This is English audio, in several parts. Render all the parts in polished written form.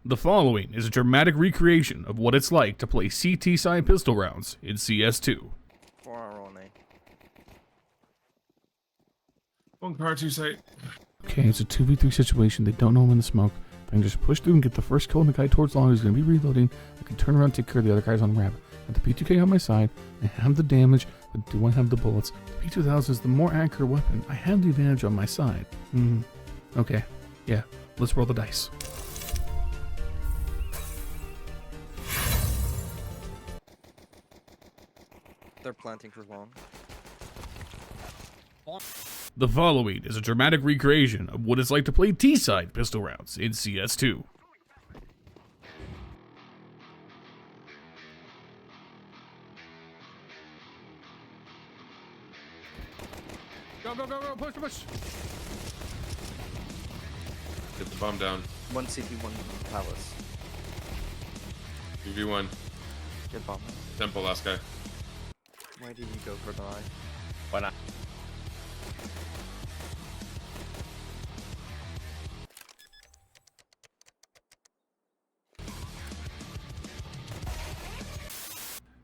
The following is a dramatic recreation of what it's like to play CT side pistol rounds in CS2. 4-hour on A. One power 2 site. Okay, it's a 2v3 situation. They don't know I'm in the smoke. If I can just push through and get the first kill on the guy towards long, he's going to be reloading. I can turn around and take care of the other guys on ramp. I have the P2K on my side. I have the damage, but do I have the bullets? The P2000 is the more accurate weapon. I have the advantage on my side. Okay, yeah, let's roll the dice. They're planting for long. The following is a dramatic recreation of what it's like to play T-side pistol rounds in CS2. Go, go, go, go, push, push! Get the bomb down. One CT, one palace. 2v1. Get bomb. Temple, last guy. Why did you go for the eye? Why not?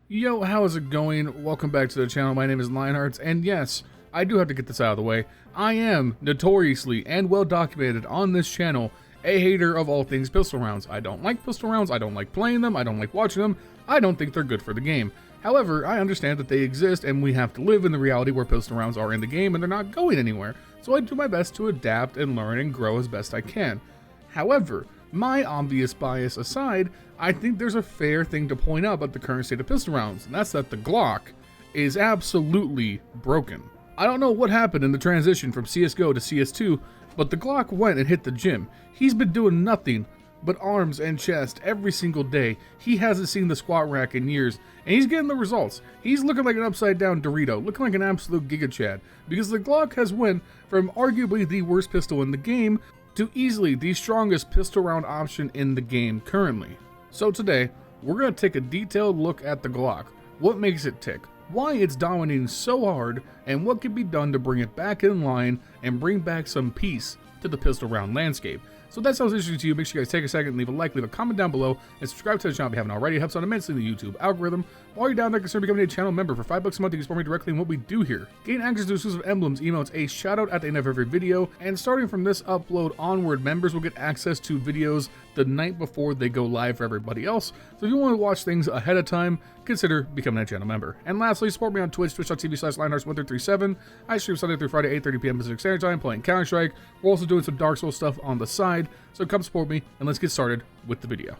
Yo, how is it going? Welcome back to the channel. My name is LionHeartZ, and yes, I do have to get this out of the way. I am notoriously and well documented on this channel a hater of all things pistol rounds. I don't like pistol rounds, I don't like playing them, I don't like watching them, I don't think they're good for the game. However, I understand that they exist and we have to live in the reality where pistol rounds are in the game and they're not going anywhere. So I do my best to adapt and learn and grow as best I can. However, my obvious bias aside, I think there's a fair thing to point out about the current state of pistol rounds, and that's that the Glock is absolutely broken. I don't know what happened in the transition from CSGO to CS2, but the Glock went and hit the gym. He's been doing nothing but arms and chest every single day. He hasn't seen the squat rack in years, and he's getting the results. He's looking like an upside down Dorito, looking like an absolute Giga Chad, because the Glock has went from arguably the worst pistol in the game to easily the strongest pistol round option in the game currently. So today, we're going to take a detailed look at the Glock, what makes it tick, why it's dominating so hard, and what can be done to bring it back in line and bring back some peace to the pistol round landscape. So if that sounds interesting to you, make sure you guys take a second, leave a like, leave a comment down below, and subscribe to the channel if you haven't already. It helps out immensely the YouTube algorithm. While you're down there, consider becoming a channel member. For $5 a month, you can support me directly in what we do here. Gain access to exclusive emblems, emotes, a shout out at the end of every video, and starting from this upload onward, members will get access to videos the night before they go live for everybody else. So if you want to watch things ahead of time, consider becoming a channel member. And lastly, support me on Twitch, twitch.tv/LionHeartZ1337. I stream Sunday through Friday, 8:30 p.m. Pacific Standard Time, playing Counter-Strike. We're also doing some Dark Souls stuff on the side, so come support me, and let's get started with the video.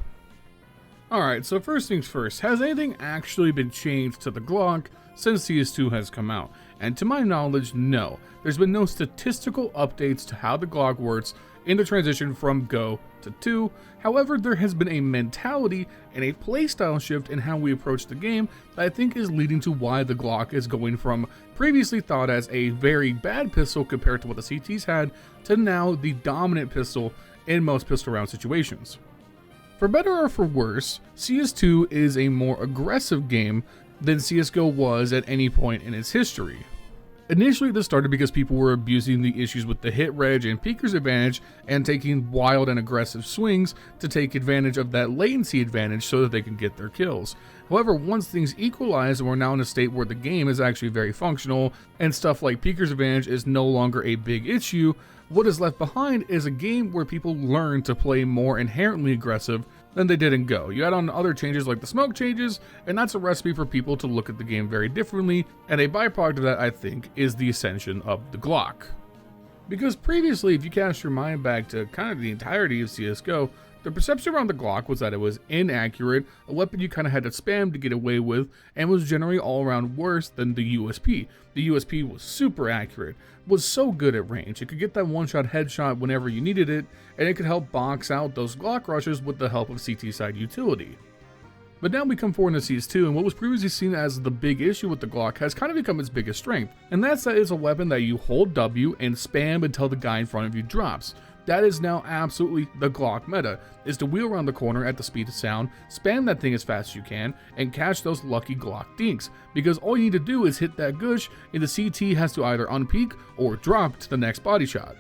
Alright, so first things first, has anything actually been changed to the Glock since CS2 has come out? And to my knowledge, no. There's been no statistical updates to how the Glock works in the transition from Go to 2. However, there has been a mentality and a playstyle shift in how we approach the game that I think is leading to why the Glock is going from previously thought as a very bad pistol compared to what the CTs had to now the dominant pistol in most pistol round situations. For better or for worse, CS2 is a more aggressive game than CSGO was at any point in its history. Initially, this started because people were abusing the issues with the hit reg and peeker's advantage and taking wild and aggressive swings to take advantage of that latency advantage so that they could get their kills. However, once things equalized and we're now in a state where the game is actually very functional and stuff like peeker's advantage is no longer a big issue, what is left behind is a game where people learn to play more inherently aggressive than they did in Go. You add on other changes like the smoke changes, and that's a recipe for people to look at the game very differently, and a byproduct of that, I think, is the ascension of the Glock. Because previously, if you cast your mind back to kind of the entirety of CSGO, the perception around the Glock was that it was inaccurate, a weapon you kind of had to spam to get away with, and was generally all around worse than the USP. The USP was super accurate, was so good at range, it could get that one-shot headshot whenever you needed it, and it could help box out those Glock rushes with the help of CT side utility. But now we come forward into CS2, and what was previously seen as the big issue with the Glock has kind of become its biggest strength, and that's that it's a weapon that you hold W and spam until the guy in front of you drops. That is now absolutely the Glock meta, is to wheel around the corner at the speed of sound, spam that thing as fast as you can, and catch those lucky Glock dinks, because all you need to do is hit that gush, and the CT has to either unpeak or drop to the next body shot.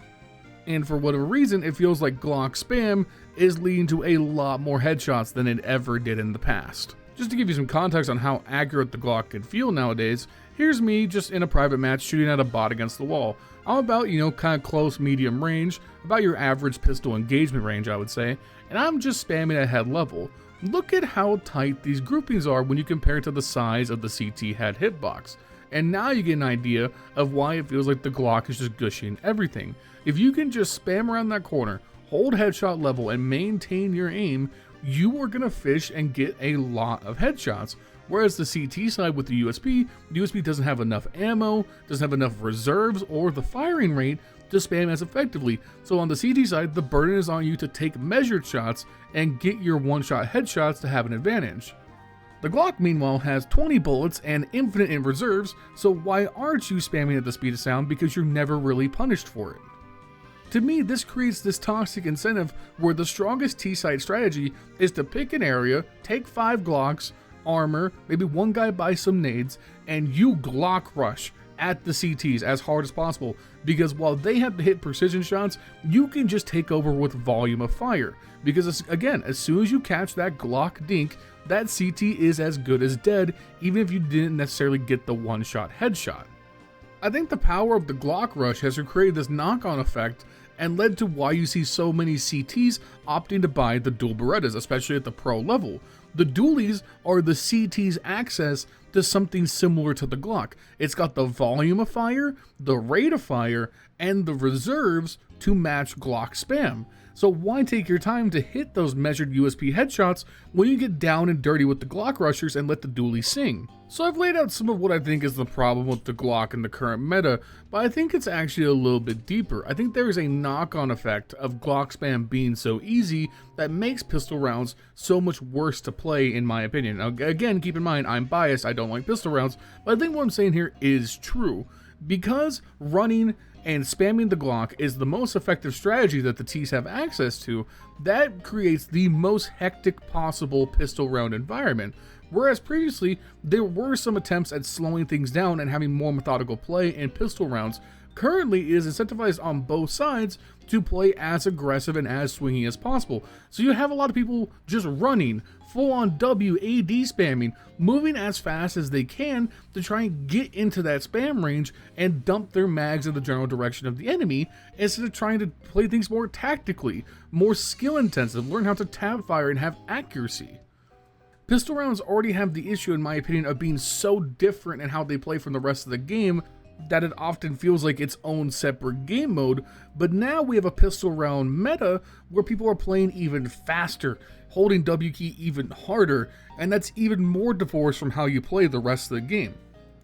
and for whatever reason, it feels like Glock spam is leading to a lot more headshots than it ever did in the past. Just to give you some context on how accurate the Glock can feel nowadays, here's me just in a private match shooting at a bot against the wall. I'm about, kind of close medium range, about your average pistol engagement range, I would say, and I'm just spamming at head level. Look at how tight these groupings are when you compare it to the size of the CT head hitbox. And now you get an idea of why it feels like the Glock is just gushing everything. If you can just spam around that corner, hold headshot level, and maintain your aim, you are going to fish and get a lot of headshots. Whereas the CT side with the USB doesn't have enough ammo, doesn't have enough reserves, or the firing rate to spam as effectively. So on the CT side, the burden is on you to take measured shots and get your one-shot headshots to have an advantage. The Glock, meanwhile, has 20 bullets and infinite in reserves, so why aren't you spamming at the speed of sound? Because you're never really punished for it. To me, this creates this toxic incentive where the strongest T-side strategy is to pick an area, take 5 Glocks, armor, maybe one guy buys some nades, and you Glock rush at the CTs as hard as possible, because while they have to hit precision shots, you can just take over with volume of fire. Because again, as soon as you catch that Glock dink, that CT is as good as dead, even if you didn't necessarily get the one-shot headshot. I think the power of the Glock rush has created this knock-on effect and led to why you see so many CTs opting to buy the dual Berettas, especially at the pro level. The Dualies are the CT's access to something similar to the Glock. It's got the volume of fire, the rate of fire, and the reserves to match Glock spam. So why take your time to hit those measured USP headshots when you get down and dirty with the Glock rushers and let the Dualies sing? So I've laid out some of what I think is the problem with the Glock in the current meta, but I think it's actually a little bit deeper. I think there is a knock-on effect of Glock spam being so easy that makes pistol rounds so much worse to play, in my opinion. Now, again, keep in mind, I'm biased, I don't like pistol rounds, but I think what I'm saying here is true. Because running and spamming the Glock is the most effective strategy that the Ts have access to, that creates the most hectic possible pistol round environment. Whereas previously, there were some attempts at slowing things down and having more methodical play in pistol rounds. Currently, it is incentivized on both sides to play as aggressive and as swingy as possible. So you have a lot of people just running, full-on WAD spamming, moving as fast as they can to try and get into that spam range and dump their mags in the general direction of the enemy, instead of trying to play things more tactically, more skill-intensive, learn how to tab fire and have accuracy. Pistol rounds already have the issue, in my opinion, of being so different in how they play from the rest of the game that it often feels like its own separate game mode, but now we have a pistol round meta where people are playing even faster, holding W key even harder, and that's even more divorced from how you play the rest of the game.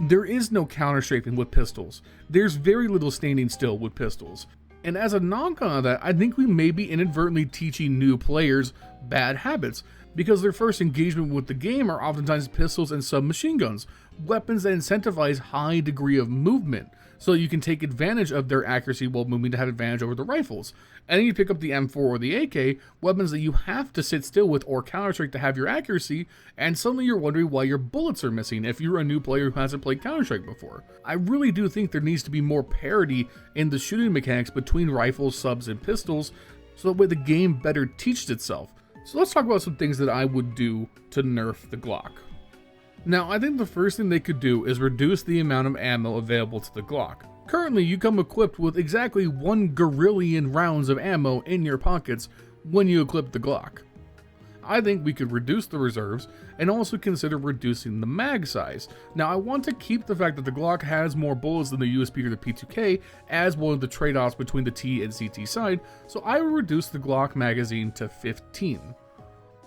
There is no counter-strafing with pistols. There's very little standing still with pistols. And as a knock-on of that, I think we may be inadvertently teaching new players bad habits, because their first engagement with the game are oftentimes pistols and submachine guns, weapons that incentivize high degree of movement, so you can take advantage of their accuracy while moving to have advantage over the rifles. And then you pick up the M4 or the AK, weapons that you have to sit still with or counter-strike to have your accuracy, and suddenly you're wondering why your bullets are missing if you're a new player who hasn't played Counter-Strike before. I really do think there needs to be more parity in the shooting mechanics between rifles, subs, and pistols, so that way the game better teaches itself. So let's talk about some things that I would do to nerf the Glock. Now, I think the first thing they could do is reduce the amount of ammo available to the Glock. Currently, you come equipped with exactly 1 gorillion rounds of ammo in your pockets when you equip the Glock. I think we could reduce the reserves and also consider reducing the mag size. Now, I want to keep the fact that the Glock has more bullets than the USP or the P2K as one of the trade-offs between the T and CT side, so I will reduce the Glock magazine to 15.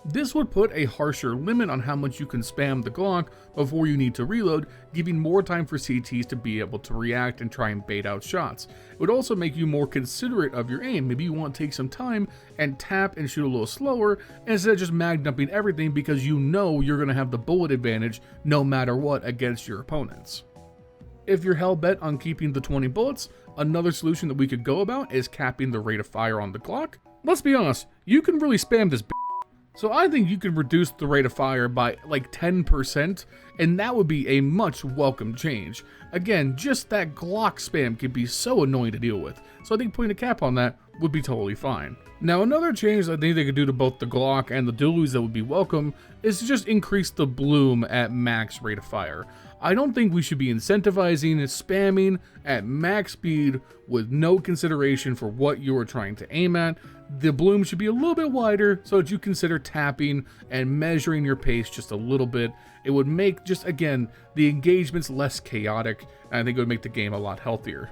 This would put a harsher limit on how much you can spam the Glock before you need to reload, giving more time for CTs to be able to react and try and bait out shots. It would also make you more considerate of your aim. Maybe you want to take some time and tap and shoot a little slower instead of just mag dumping everything, because you know you're going to have the bullet advantage no matter what against your opponents. If you're hell bent on keeping the 20 bullets, another solution that we could go about is capping the rate of fire on the Glock. Let's be honest, you can really spam this So I think you could reduce the rate of fire by like 10%, and that would be a much welcome change. Again, just that Glock spam can be so annoying to deal with, so I think putting a cap on that would be totally fine. Now, another change I think they could do to both the Glock and the Dualies that would be welcome is to just increase the bloom at max rate of fire. I don't think we should be incentivizing spamming at max speed with no consideration for what you are trying to aim at. The bloom should be a little bit wider so that you consider tapping and measuring your pace just a little bit. It would make just, again, the engagements less chaotic, and I think it would make the game a lot healthier.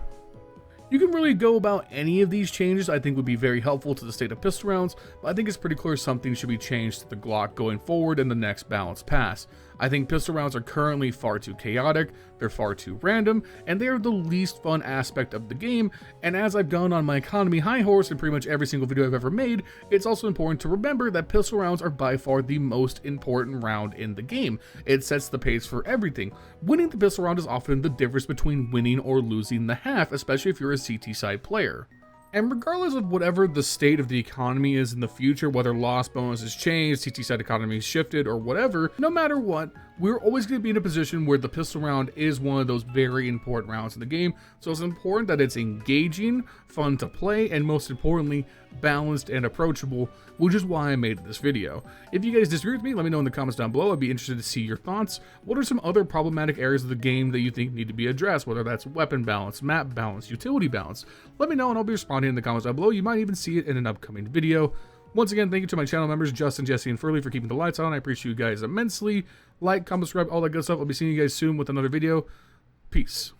You can really go about any of these changes I think would be very helpful to the state of pistol rounds, but I think it's pretty clear something should be changed to the Glock going forward in the next balanced pass. I think pistol rounds are currently far too chaotic, they're far too random, and they are the least fun aspect of the game, and as I've gone on my economy high horse in pretty much every single video I've ever made, it's also important to remember that pistol rounds are by far the most important round in the game. It sets the pace for everything. Winning the pistol round is often the difference between winning or losing the half, especially if you're a CT side player. And regardless of whatever the state of the economy is in the future, whether loss bonus has changed, CT side economy has shifted, or whatever, no matter what, we're always going to be in a position where the pistol round is one of those very important rounds in the game. So it's important that it's engaging, fun to play, and most importantly, balanced and approachable, which is why I made this video. If you guys disagree with me, let me know in the comments down below. I'd be interested to see your thoughts. What are some other problematic areas of the game that you think need to be addressed, whether that's weapon balance, map balance, utility balance? Let me know and I'll be responding in the comments down below. You might even see it in an upcoming video. Once again, thank you to my channel members, Justin, Jesse, and Furley for keeping the lights on. I appreciate you guys immensely. Like, comment, subscribe, all that good stuff. I'll be seeing you guys soon with another video. Peace.